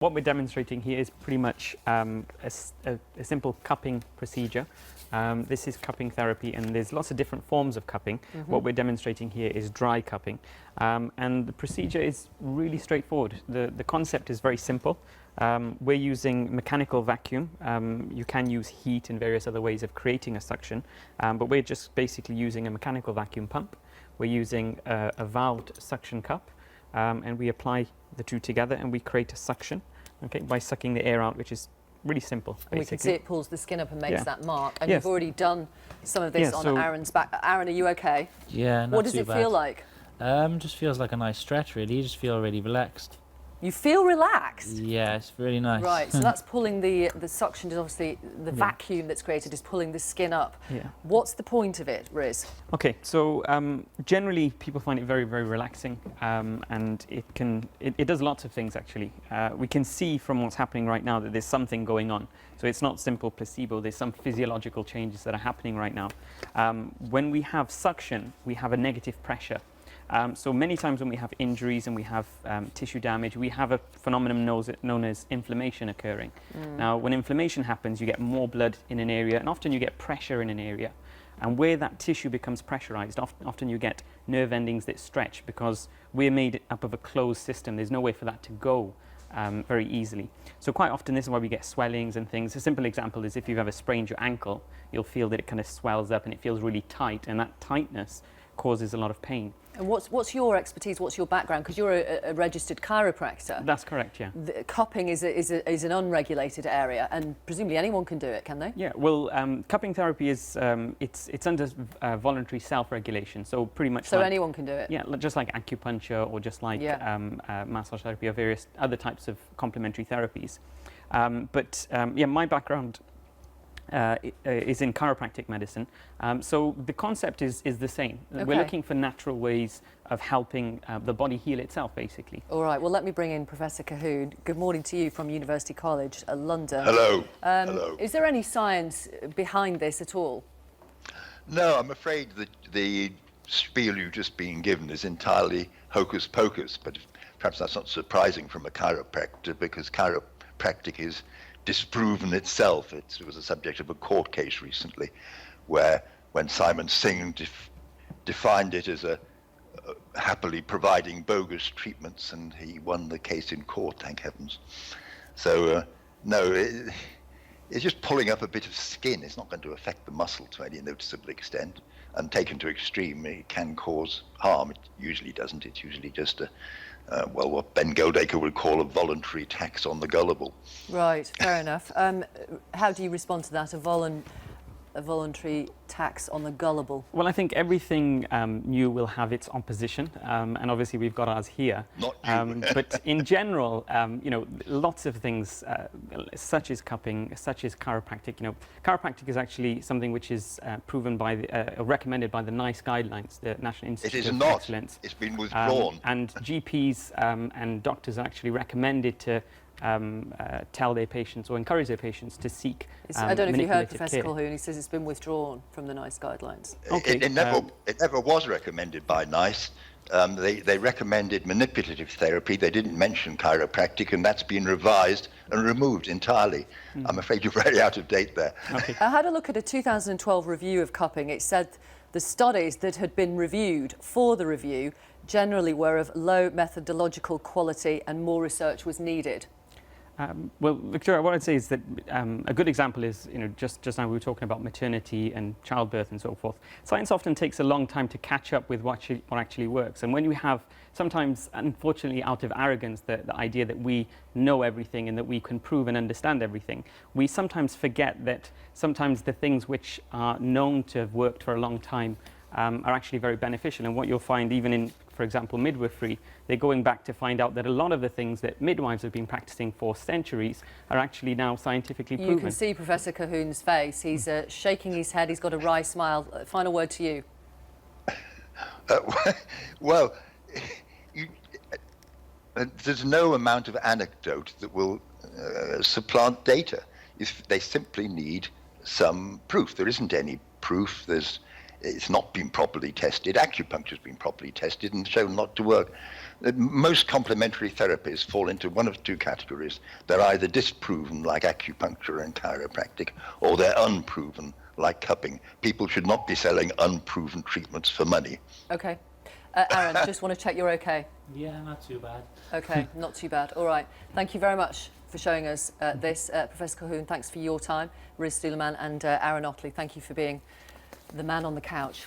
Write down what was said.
What we're demonstrating here is pretty much a simple cupping procedure. This is cupping therapy, and there's lots of different forms of cupping. What we're demonstrating here is dry cupping. And the procedure is really straightforward. The concept is very simple. We're using mechanical vacuum. You can use heat and various other ways of creating a suction, but we're just basically using a mechanical vacuum pump. We're using a valved suction cup, and we apply the two together and we create a suction, okay, by sucking the air out, which is really simple, basically. We can see it pulls the skin up and makes that mark. And you've already done some of this on Aaron's back. Aaron, are you okay? Yeah, not too bad. What does it feel like? Just feels like a nice stretch, really. You just feel really relaxed. You feel relaxed? Yeah, it's really nice. Right, so that's pulling the suction, obviously the vacuum that's created is pulling the skin up. Yeah. What's the point of it, Riz? Okay, so generally people find it very, very relaxing, and it does lots of things, actually. We can see from what's happening right now that there's something going on. So it's not simple placebo, there's some physiological changes that are happening right now. When we have suction, we have a negative pressure. So many times when we have injuries and we have tissue damage, we have a phenomenon known as inflammation occurring. Now, when inflammation happens, you get more blood in an area, and often you get pressure in an area. And where that tissue becomes pressurized, often you get nerve endings that stretch, because we're made up of a closed system. There's no way for that to go very easily. So quite often this is why we get swellings and things. A simple example is if you've ever sprained your ankle, you'll feel that it kind of swells up and it feels really tight, and that tightness causes a lot of pain. And what's your expertise? What's your background? Because you're a registered chiropractor. That's correct, yeah. Cupping is an unregulated area, and presumably anyone can do it, can they? Yeah, well, cupping therapy is it's under voluntary self-regulation, so pretty much. So like, anyone can do it. Yeah, just like acupuncture or just like massage therapy or various other types of complementary therapies. Yeah, my background is in chiropractic medicine. So the concept is the same. Okay. We're looking for natural ways of helping the body heal itself, basically. All right, well, let me bring in Professor Colquhoun. Good morning to you from University College London. Hello. Hello. Is there any science behind this at all? No, I'm afraid that the spiel you've just been given is entirely hocus pocus, but perhaps that's not surprising from a chiropractor, because chiropractic is disproven itself. It was a subject of a court case recently, where when Simon Singh defined it as a happily providing bogus treatments, and he won the case in court, thank heavens. So no, it's just pulling up a bit of skin. It's not going to affect the muscle to any noticeable extent, and taken to extreme, it can cause harm. It usually doesn't. It's usually just well, what Ben Goldacre would call a voluntary tax on the gullible. Right, fair enough. How do you respond to that, a voluntary tax on the gullible? Well, I think everything new will have its opposition, and obviously we've got ours here. Not you. But in general, you know, lots of things such as cupping, such as chiropractic. You know, chiropractic is actually something which is proven by, recommended by the NICE guidelines, the National Institute of Excellence. It's been withdrawn. And GPs and doctors are actually recommended to tell their patients or encourage their patitions to seek I don't know if you heard Professor care. Colquhoun, he says it's been withdrawn from the NICE guidelines. Okay. It never was recommended by NICE. They recommended manipulative therapy. They didn't mention chiropractic, and that's been revised and removed entirely. I'm afraid you're very out of date there. Okay. I had a look at a 2012 review of cupping. It said the studies that had been reviewed for the review generally were of low methodological quality and more research was needed. Well, Victoria, what I'd say is that a good example is, you know, just now we were talking about maternity and childbirth and so forth. Science often takes a long time to catch up with what actually works. And when we have, sometimes, unfortunately, out of arrogance, the idea that we know everything and that we can prove and understand everything, we sometimes forget that sometimes the things which are known to have worked for a long time are actually very beneficial. And what you'll find even in, for example, midwifery, they're going back to find out that a lot of the things that midwives have been practicing for centuries are actually now scientifically proven. You can see Professor Colquhoun's face. He's shaking his head. He's got a wry smile. Final word to you. Well, there's no amount of anecdote that will supplant data. They simply need some proof. There isn't any proof. it's not been properly tested. Acupuncture has been properly tested and shown not to work. Most complementary therapies fall into one of two categories. They're either disproven, like acupuncture and chiropractic, or they're unproven, like cupping. People should not be selling unproven treatments for money. Okay. Aaron, just want to check you're okay. Yeah, not too bad. Okay, not too bad. All right. Thank you very much for showing us this. Professor Colquhoun, thanks for your time. Riz Suleman and Aaron Otley, thank you for being the man on the couch.